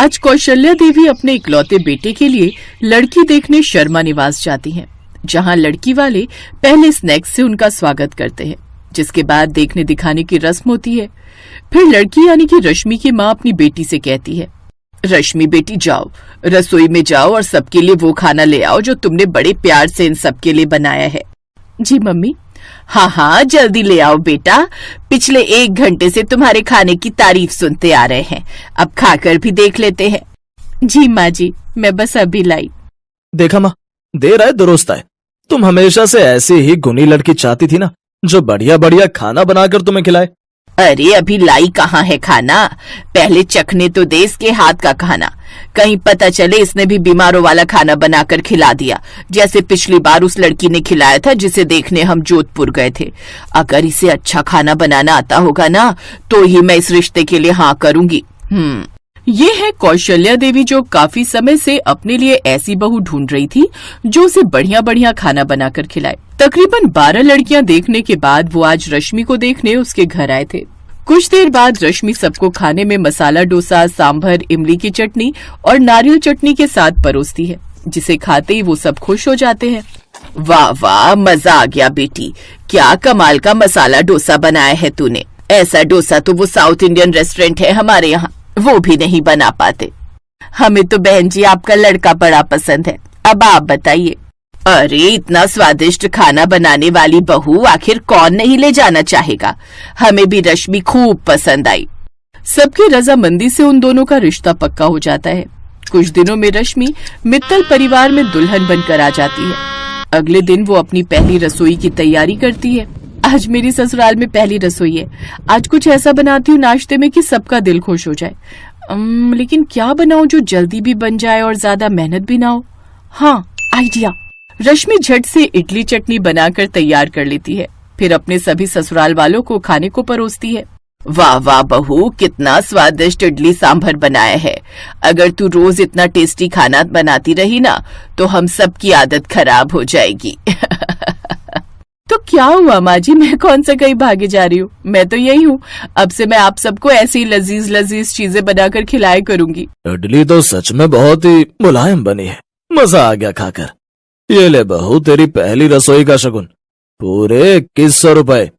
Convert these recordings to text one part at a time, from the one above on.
आज कौशल्या देवी अपने इकलौते बेटे के लिए लड़की देखने शर्मा निवास जाती हैं, जहां लड़की वाले पहले स्नैक्स से उनका स्वागत करते हैं, जिसके बाद देखने दिखाने की रस्म होती है। फिर लड़की यानी कि रश्मि की माँ अपनी बेटी से कहती है, रश्मि बेटी जाओ, रसोई में जाओ और सबके लिए वो खाना ले आओ जो तुमने बड़े प्यार से इन सबके लिए बनाया है। जी मम्मी। हाँ हाँ जल्दी ले आओ बेटा, पिछले 1 घंटे से तुम्हारे खाने की तारीफ सुनते आ रहे हैं, अब खाकर भी देख लेते हैं। जी माँ जी, मैं बस अभी लाई। देखा माँ, देर आए दुरुस्त आए। तुम हमेशा से ऐसी ही गुनी लड़की चाहती थी ना, जो बढ़िया बढ़िया खाना बनाकर तुम्हें खिलाए। अरे अभी लाई कहाँ है खाना, पहले चखने तो दे इसके हाथ का खाना, कहीं पता चले इसने भी बीमारों वाला खाना बनाकर खिला दिया, जैसे पिछली बार उस लड़की ने खिलाया था जिसे देखने हम जोधपुर गए थे। अगर इसे अच्छा खाना बनाना आता होगा ना, तो ही मैं इस रिश्ते के लिए हाँ करूंगी। ये है कौशल्या देवी, जो काफी समय से अपने लिए ऐसी बहू ढूंढ रही थी जो उसे बढ़िया बढ़िया खाना बनाकर खिलाए। तकरीबन 12 लड़कियां देखने के बाद वो आज रश्मि को देखने उसके घर आए थे। कुछ देर बाद रश्मि सबको खाने में मसाला डोसा, सांभर, इमली की चटनी और नारियल चटनी के साथ परोसती है, जिसे खाते ही वो सब खुश हो जाते हैं। वाह वाह, मजा आ गया बेटी, क्या कमाल का मसाला डोसा बनाया है तूने। ऐसा डोसा तो वो साउथ इंडियन रेस्टोरेंट है हमारे यहाँ, वो भी नहीं बना पाते। हमें तो बहन जी आपका लड़का बड़ा पसंद है, अब आप बताइए। अरे इतना स्वादिष्ट खाना बनाने वाली बहू आखिर कौन नहीं ले जाना चाहेगा, हमें भी रश्मि खूब पसंद आई। सबकी रजामंदी से उन दोनों का रिश्ता पक्का हो जाता है। कुछ दिनों में रश्मि मित्तल परिवार में दुल्हन बनकर आ जाती है। अगले दिन वो अपनी पहली रसोई की तैयारी करती है। आज मेरी ससुराल में पहली रसोई है, आज कुछ ऐसा बनाती हूँ नाश्ते में कि सबका दिल खुश हो जाए। लेकिन क्या बनाऊं जो जल्दी भी बन जाए और ज्यादा मेहनत भी ना हो। हाँ, आइडिया। रश्मि झट से इडली चटनी बनाकर तैयार कर लेती है, फिर अपने सभी ससुराल वालों को खाने को परोसती है। वाह वाह बहू, कितना स्वादिष्ट इडली सांभर बनाया है। अगर तू रोज इतना टेस्टी खाना बनाती रही ना, तो हम सब की आदत खराब हो जाएगी। तो क्या हुआ माँ जी, मैं कौन सा कहीं भागे जा रही हूँ, मैं तो यही हूँ। अब से मैं आप सबको ऐसी ही लजीज लजीज चीजें बनाकर खिलाया करूंगी। इडली तो सच में बहुत ही मुलायम बनी है, मजा आ गया खाकर। ये ले बहू तेरी पहली रसोई का शगुन, पूरे 2100 रुपए।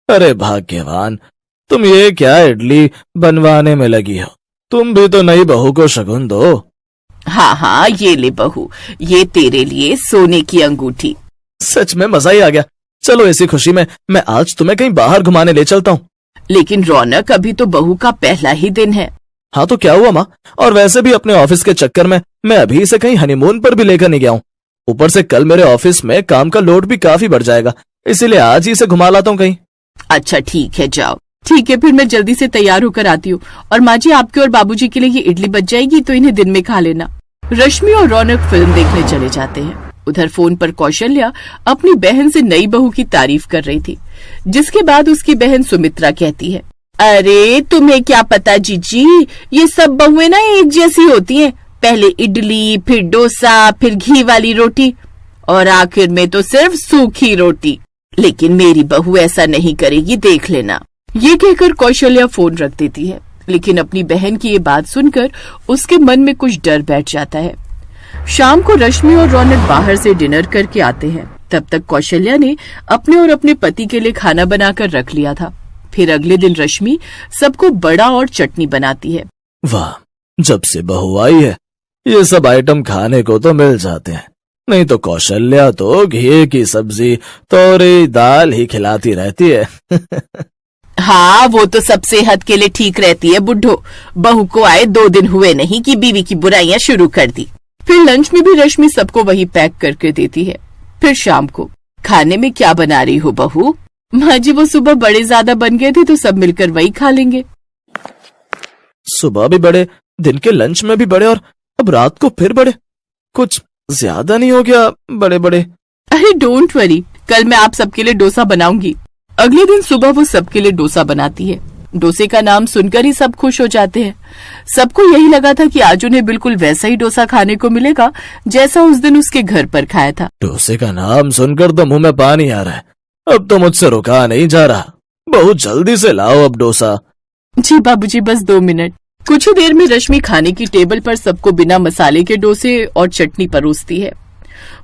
अरे भाग्यवान, तुम ये क्या इडली बनवाने में लगी हो, तुम भी तो नई बहू को शगुन दो। हाँ हाँ ये ले बहू, ये तेरे लिए सोने की अंगूठी। सच में मजा ही आ गया। चलो इसी खुशी में मैं आज तुम्हें कहीं बाहर घुमाने ले चलता हूँ। लेकिन रौनक, अभी तो बहू का पहला ही दिन है। हाँ तो क्या हुआ माँ, और वैसे भी अपने ऑफिस के चक्कर में मैं अभी इसे कहीं हनीमून पर भी लेकर नहीं गया हूँ। ऊपर से कल मेरे ऑफिस में काम का लोड भी काफी बढ़ जाएगा, इसीलिए आज ही इसे घुमा लाता हूँ कहीं। अच्छा ठीक है, जाओ। ठीक है, फिर मैं जल्दी से तैयार होकर आती हूँ। और माँ जी, आपके और बाबूजी के लिए ये इडली बच जाएगी, तो इन्हें दिन में खा लेना। रश्मि और रौनक फिल्म देखने चले जाते हैं। उधर फोन पर कौशल्या अपनी बहन से नई बहू की तारीफ कर रही थी, जिसके बाद उसकी बहन सुमित्रा कहती है, अरे तुम्हें क्या पता जीजी, ये सब बहुएं ना एक जैसी होती हैं। पहले इडली, फिर डोसा, फिर घी वाली रोटी और आखिर में तो सिर्फ सूखी रोटी। लेकिन मेरी बहू ऐसा नहीं करेगी, देख लेना। ये कहकर कौशल्या फोन रख देती है, लेकिन अपनी बहन की ये बात सुनकर उसके मन में कुछ डर बैठ जाता है। शाम को रश्मि और रौनक बाहर से डिनर करके आते हैं। तब तक कौशल्या ने अपने और अपने पति के लिए खाना बनाकर रख लिया था। फिर अगले दिन रश्मि सबको बड़ा और चटनी बनाती है। वाह, जब से बहू आई है ये सब आइटम खाने को तो मिल जाते हैं, नहीं तो कौशल्या तो घी की सब्जी, तोरी, दाल ही खिलाती रहती है। हाँ, वो तो सब सेहत के लिए ठीक रहती है बुड्ढो। बहू को आए 2 दिन हुए नहीं कि बीवी की बुराइयां शुरू कर दी। फिर लंच में भी रश्मि सबको वही पैक करके देती है। फिर शाम को खाने में क्या बना रही हो बहू? माँ जी, वो सुबह बड़े ज्यादा बन गए थे तो सब मिलकर वही खा लेंगे। सुबह भी बड़े, दिन के लंच में भी बड़े, और अब रात को फिर बड़े। कुछ ज्यादा नहीं हो गया बड़े बड़े? अरे डोंट वरी, कल मैं आप सबके लिए डोसा बनाऊंगी। अगले दिन सुबह वो सबके लिए डोसा बनाती है। डोसे का नाम सुनकर ही सब खुश हो जाते हैं। सबको यही लगा था कि आज उन्हें बिल्कुल वैसा ही डोसा खाने को मिलेगा जैसा उस दिन उसके घर पर खाया था। डोसे का नाम सुनकर तो मुंह में पानी आ रहा है, अब तो मुझसे रुका नहीं जा रहा। बहुत जल्दी से लाओ अब डोसा। जी बाबूजी, बस 2 मिनट। कुछ ही देर में रश्मि खाने की टेबल पर सबको बिना मसाले के डोसे और चटनी परोसती है।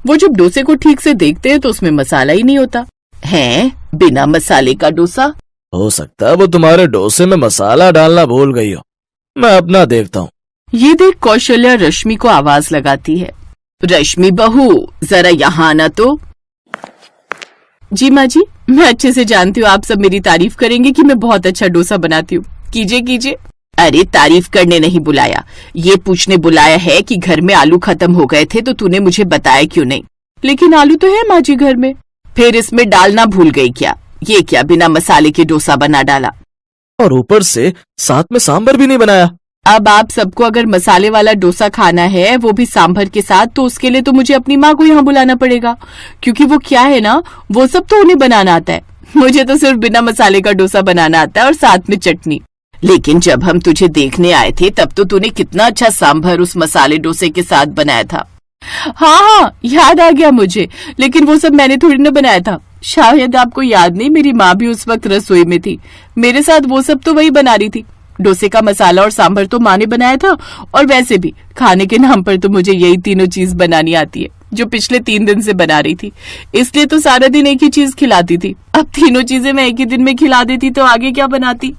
वो जब डोसे को ठीक से देखते हैं तो उसमें मसाला ही नहीं होता है। बिना मसाले का डोसा? हो सकता है वो तुम्हारे डोसे में मसाला डालना भूल गई हो। मैं अपना देखता हूँ। ये देख कौशल्या रश्मि को आवाज लगाती है। रश्मि बहू, जरा यहाँ आना तो। जी माँ जी, मैं अच्छे से जानती हूँ आप सब मेरी तारीफ करेंगे कि मैं बहुत अच्छा डोसा बनाती हूँ। कीजिए कीजिए। अरे तारीफ करने नहीं बुलाया, ये पूछने बुलाया है कि घर में आलू खत्म हो गए थे तो तूने मुझे बताया क्यों नहीं। लेकिन आलू तो है माँ जी घर में। फिर इसमें डालना भूल गई क्या? ये क्या बिना मसाले के डोसा बना डाला? और ऊपर से साथ में सांभर भी नहीं बनाया। अब आप सबको अगर मसाले वाला डोसा खाना है, वो भी सांभर के साथ, तो उसके लिए तो मुझे अपनी माँ को यहाँ बुलाना पड़ेगा, क्योंकि वो क्या है ना, वो सब तो उन्हें बनाना आता है। मुझे तो सिर्फ बिना मसाले का डोसा बनाना आता है और साथ में चटनी। लेकिन जब हम तुझे देखने आए थे तब तो तूने कितना अच्छा सांभर उस मसाले डोसे के साथ बनाया था। हाँ, याद आ गया मुझे, लेकिन वो सब मैंने थोड़ी ना बनाया था। शायद आपको याद नहीं, मेरी माँ भी उस वक्त रसोई में थी, मेरे साथ वो सब तो वही बना रही थी। डोसे का मसाला और सांभर तो माँ ने बनाया था, और वैसे भी खाने के नाम पर तो मुझे यही तीनों चीज बनानी आती है जो पिछले 3 दिन से बना रही थी, इसलिए तो सारा दिन एक ही चीज खिलाती थी। अब तीनों चीजें मैं एक ही दिन में खिला देती तो आगे क्या बनाती।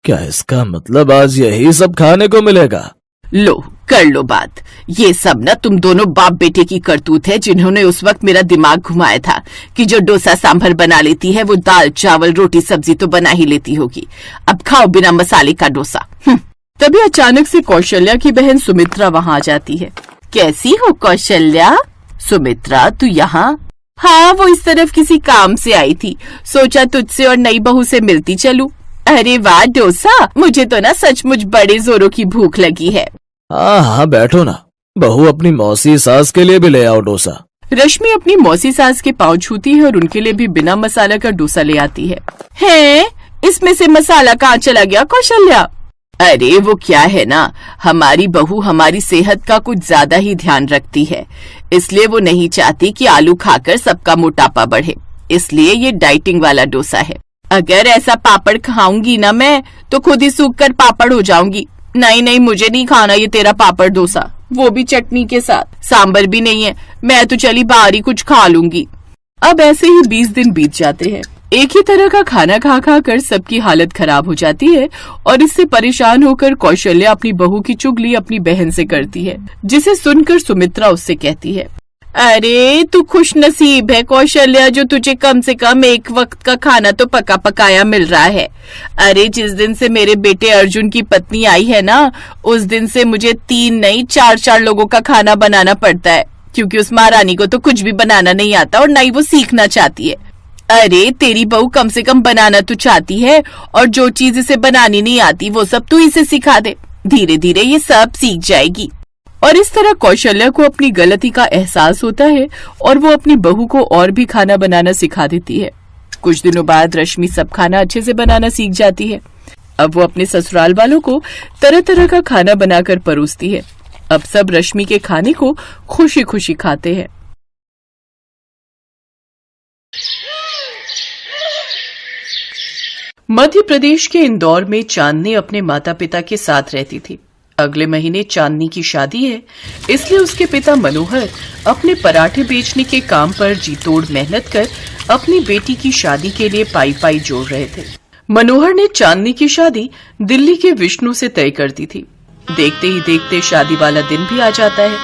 क्या इसका मतलब आज यही सब खाने को मिलेगा? लो कर लो बात। ये सब ना तुम दोनों बाप बेटे की करतूत है, जिन्होंने उस वक्त मेरा दिमाग घुमाया था कि जो डोसा सांभर बना लेती है वो दाल चावल रोटी सब्जी तो बना ही लेती होगी। अब खाओ बिना मसाले का डोसा। तभी अचानक से कौशल्या की बहन सुमित्रा वहाँ आ जाती है। कैसी हो कौशल्या? सुमित्रा तू यहाँ? हाँ, वो इस तरफ किसी काम से आई थी, सोचा तुझसे और नई बहू से मिलती चलूं। अरे वाह डोसा, मुझे तो ना सचमुच बड़े जोरों की भूख लगी है। हाँ हाँ बैठो ना, बहू अपनी मौसी सास के लिए भी ले आओ डोसा। रश्मि अपनी मौसी सास के पाँव छूती है और उनके लिए भी बिना मसाला का डोसा ले आती है? इसमें से मसाला कहाँ चला गया कौशल्या? अरे वो क्या है ना, हमारी बहू हमारी सेहत का कुछ ज्यादा ही ध्यान रखती है, इसलिए वो नहीं चाहती कि आलू खाकर सबका मोटापा बढ़े, इसलिए ये डाइटिंग वाला डोसा है। अगर ऐसा पापड़ खाऊंगी ना मैं तो खुद ही सूख कर पापड़ हो जाऊंगी। नहीं नहीं, मुझे नहीं खाना ये तेरा पापड़ डोसा, वो भी चटनी के साथ, सांबर भी नहीं है। मैं तो चली बाहर ही कुछ खा लूंगी। अब ऐसे ही 20 दिन बीत जाते हैं। एक ही तरह का खाना खा खा कर सबकी हालत खराब हो जाती है और इससे परेशान होकर कौशल्या अपनी बहू की चुगली अपनी बहन से करती है, जिसे सुनकर सुमित्रा उससे कहती है, अरे तू खुश नसीब है कौशल्या, जो तुझे कम से कम एक वक्त का खाना तो पका पकाया मिल रहा है। अरे जिस दिन से मेरे बेटे अर्जुन की पत्नी आई है ना, उस दिन से मुझे 3 नहीं 4 लोगों का खाना बनाना पड़ता है, क्योंकि उस महारानी को तो कुछ भी बनाना नहीं आता और न ही वो सीखना चाहती है। अरे तेरी बहू कम से कम बनाना तो चाहती है, और जो चीज इसे बनानी नहीं आती वो सब तू इसे सिखा दे, धीरे धीरे ये सब सीख जाएगी। और इस तरह कौशल्या को अपनी गलती का एहसास होता है और वो अपनी बहू को और भी खाना बनाना सिखा देती है। कुछ दिनों बाद रश्मि सब खाना अच्छे से बनाना सीख जाती है। अब वो अपने ससुराल वालों को तरह तरह का खाना बनाकर परोसती है। अब सब रश्मि के खाने को खुशी खुशी खाते हैं। मध्य प्रदेश के इंदौर में चांदनी अपने माता पिता के साथ रहती थी। अगले महीने चांदनी की शादी है, इसलिए उसके पिता मनोहर अपने पराठे बेचने के काम पर जी तोड़ मेहनत कर अपनी बेटी की शादी के लिए पाई पाई जोड़ रहे थे। मनोहर ने चांदनी की शादी दिल्ली के विष्णु से तय कर दी थी। देखते ही देखते शादी वाला दिन भी आ जाता है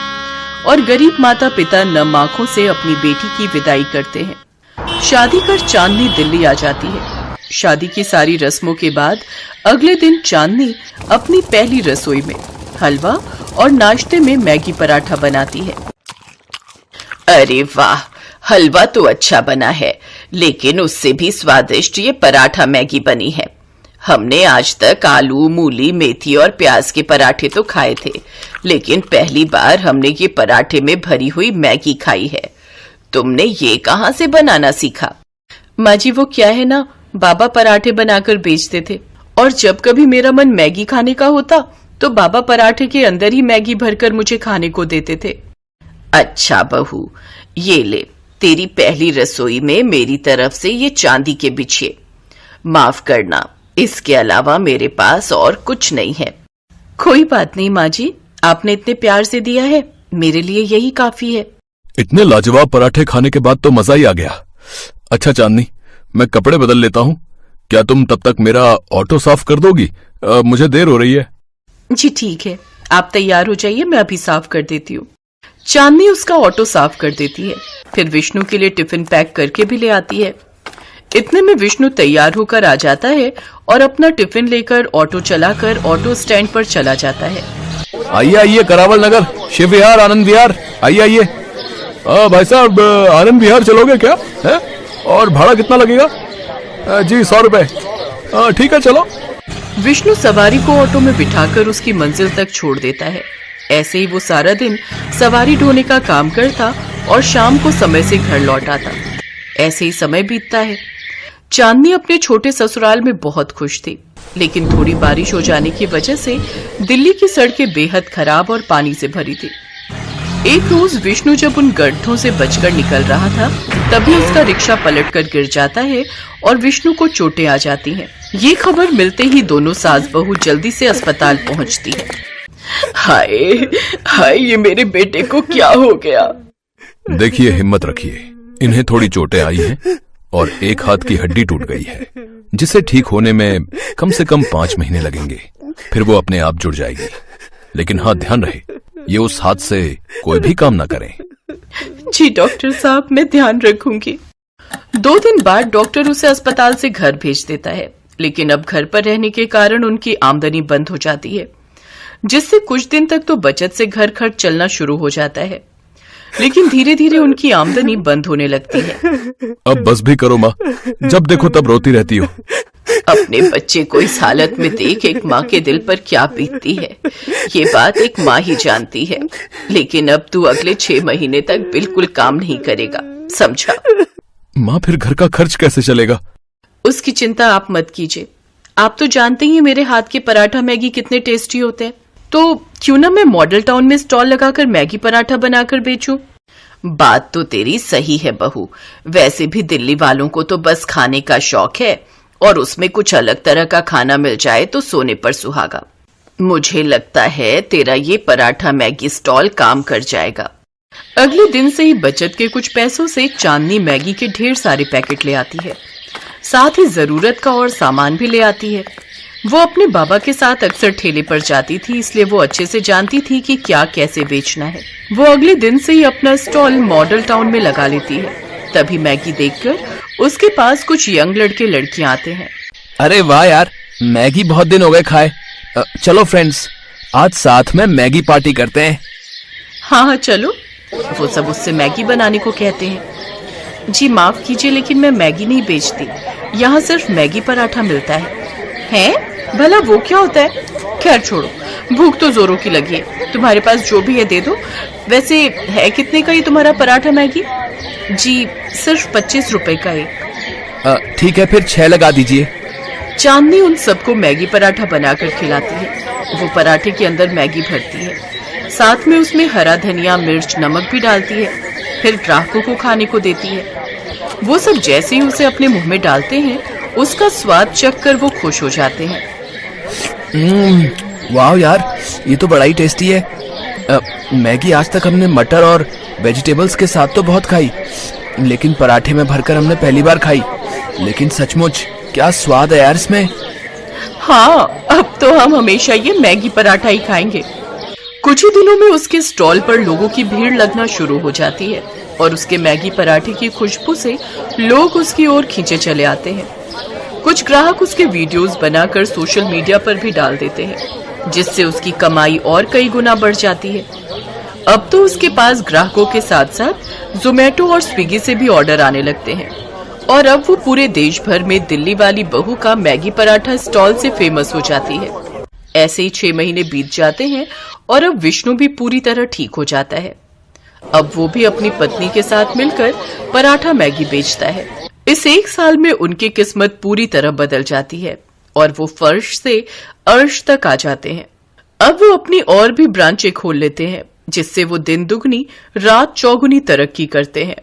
और गरीब माता पिता नम आंखों से अपनी बेटी की विदाई करते हैं। शादी कर चांदनी दिल्ली आ जाती है। शादी की सारी रस्मों के बाद अगले दिन चांदनी अपनी पहली रसोई में हलवा और नाश्ते में मैगी पराठा बनाती है। अरे वाह, हलवा तो अच्छा बना है, लेकिन उससे भी स्वादिष्ट ये पराठा मैगी बनी है। हमने आज तक आलू मूली मेथी और प्याज के पराठे तो खाए थे, लेकिन पहली बार हमने ये पराठे में भरी हुई मैगी खाई है। तुमने ये कहाँ से बनाना सीखा? माँ जी वो क्या है ना, बाबा पराठे बनाकर बेचते थे और जब कभी मेरा मन मैगी खाने का होता तो बाबा पराठे के अंदर ही मैगी भरकर मुझे खाने को देते थे। अच्छा बहू, ये ले तेरी पहली रसोई में मेरी तरफ से ये चांदी के बिछिए। माफ करना, इसके अलावा मेरे पास और कुछ नहीं है। कोई बात नहीं माँ जी, आपने इतने प्यार से दिया है, मेरे लिए यही काफी है। इतने लाजवाब पराठे खाने के बाद तो मजा ही आ गया। अच्छा चांदनी, मैं कपड़े बदल लेता हूँ, क्या तुम तब तक मेरा ऑटो साफ कर दोगी? मुझे देर हो रही है। जी ठीक है, आप तैयार हो जाइए, मैं अभी साफ कर देती हूँ। चांदनी उसका ऑटो साफ कर देती है, फिर विष्णु के लिए टिफिन पैक करके भी ले आती है। इतने में विष्णु तैयार होकर आ जाता है और अपना टिफिन लेकर ऑटो चलाकर ऑटो स्टैंड पर चला जाता है। आइए आइए, करावल नगर, शिव विहार, आनंद विहार, आइए आइए। भाई साहब, आनंद विहार चलोगे क्या है? और भाड़ा कितना लगेगा? जी 100 रुपए। ठीक है, चलो। विष्णु सवारी को ऑटो में बिठाकर उसकी मंजिल तक छोड़ देता है। ऐसे ही वो सारा दिन सवारी ढोने का काम करता और शाम को समय से घर लौट आता। ऐसे ही समय बीतता है। चांदनी अपने छोटे ससुराल में बहुत खुश थी, लेकिन थोड़ी बारिश हो जाने की वजह से दिल्ली की सड़कें बेहद खराब और पानी से भरी थी। एक रोज विष्णु जब उन गड्ढों से बचकर निकल रहा था, तभी उसका रिक्शा पलटकर गिर जाता है और विष्णु को चोटें आ जाती हैं। ये खबर मिलते ही दोनों सास बहू जल्दी से अस्पताल पहुंचती है। हाय हाय, ये मेरे बेटे को क्या हो गया? देखिए, हिम्मत रखिए, इन्हें थोड़ी चोटें आई हैं और एक हाथ की हड्डी टूट गई है, जिसे ठीक होने में कम से कम 5 महीने लगेंगे। फिर वो अपने आप जुड़ जाएगी। लेकिन हाँ, ध्यान रहे, ये उस हाथ से कोई भी काम ना करें। जी डॉक्टर साहब, मैं ध्यान रखूंगी। 2 दिन बाद डॉक्टर उसे अस्पताल से घर भेज देता है, लेकिन अब घर पर रहने के कारण उनकी आमदनी बंद हो जाती है, जिससे कुछ दिन तक तो बचत से घर खर्च चलना शुरू हो जाता है, लेकिन धीरे धीरे उनकी आमदनी बंद होने लगती है। अब बस भी करो माँ, जब देखो तब रोती रहती हो। अपने बच्चे को इस हालत में देख एक माँ के दिल पर क्या बीतती है, ये बात एक माँ ही जानती है। लेकिन अब तू अगले 6 महीने तक बिल्कुल काम नहीं करेगा, समझा? माँ, फिर घर का खर्च कैसे चलेगा? उसकी चिंता आप मत कीजिए। आप तो जानते ही मेरे हाथ के पराठा मैगी कितने टेस्टी होते हैं, तो क्यों ना मैं मॉडल टाउन में स्टॉल लगाकर मैगी पराठा बनाकर बेचूं? बात तो तेरी सही है बहू, वैसे भी दिल्ली वालों को तो बस खाने का शौक है, और उसमें कुछ अलग तरह का खाना मिल जाए तो सोने पर सुहागा। मुझे लगता है तेरा ये पराठा मैगी स्टॉल काम कर जाएगा। अगले दिन से ही बचत के कुछ पैसों से चांदनी मैगी के ढेर सारे पैकेट ले आती है, साथ ही जरूरत का और सामान भी ले आती है। वो अपने बाबा के साथ अक्सर ठेले पर जाती थी, इसलिए वो अच्छे से जानती थी कि क्या कैसे बेचना है। वो अगले दिन से ही अपना स्टॉल मॉडल टाउन में लगा लेती है। तभी मैगी देखकर उसके पास कुछ यंग लड़के लड़कियां आते हैं। अरे वाह यार, मैगी बहुत दिन हो गए खाए। चलो फ्रेंड्स, आज साथ में मैगी पार्टी करते हैं। हाँ चलो। वो सब उससे मैगी बनाने को कहते हैं। जी माफ कीजिए, लेकिन मैं मैगी नहीं बेचती, यहाँ सिर्फ मैगी पराठा मिलता है? भला वो क्या होता है? खैर छोड़ो, भूख तो जोरों की लगी है, तुम्हारे पास जो भी है दे दो। वैसे है कितने का ये तुम्हारा पराठा मैगी? जी सिर्फ 25 रुपए का एक। ठीक है, फिर 6 लगा दीजिए। चांदनी उन सबको मैगी पराठा बनाकर खिलाती है। वो पराठे के अंदर मैगी भरती है, साथ में उसमें हरा धनिया, मिर्च, नमक भी डालती है, फिर ग्राहकों को खाने को देती है। वो सब जैसे ही उसे अपने मुंह में डालते हैं, उसका स्वाद चखकर वो खुश हो जाते हैं। वाह यार, ये तो बड़ा ही टेस्टी है। मैगी आज तक हमने मटर और वेजिटेबल्स के साथ तो बहुत खाई, लेकिन पराठे में भरकर हमने पहली बार खाई। लेकिन सचमुच क्या स्वाद है यार इसमें। हाँ, अब तो हम हमेशा ये मैगी पराठा ही खाएंगे। कुछ ही दिनों में उसके स्टॉल पर लोगों की भीड़ लगना शुरू हो जाती है और उसके मैगी पराठे की खुशबू से लोग उसकी ओर खींचे चले आते हैं। कुछ ग्राहक उसके वीडियोस बनाकर सोशल मीडिया पर भी डाल देते हैं, जिससे उसकी कमाई और कई गुना बढ़ जाती है। अब तो उसके पास ग्राहकों के साथ साथ जोमेटो और स्विगी से भी ऑर्डर आने लगते हैं, और अब वो पूरे देश भर में दिल्ली वाली बहू का मैगी पराठा स्टॉल से फेमस हो जाती है। ऐसे ही 6 महीने बीत जाते हैं और अब विष्णु भी पूरी तरह ठीक हो जाता है। अब वो भी अपनी पत्नी के साथ मिलकर पराठा मैगी बेचता है। इस 1 साल में उनकी किस्मत पूरी तरह बदल जाती है और वो फर्श से अर्श तक आ जाते हैं। अब वो अपनी और भी ब्रांचें खोल लेते हैं, जिससे वो दिन दुगनी रात चौगुनी तरक्की करते हैं।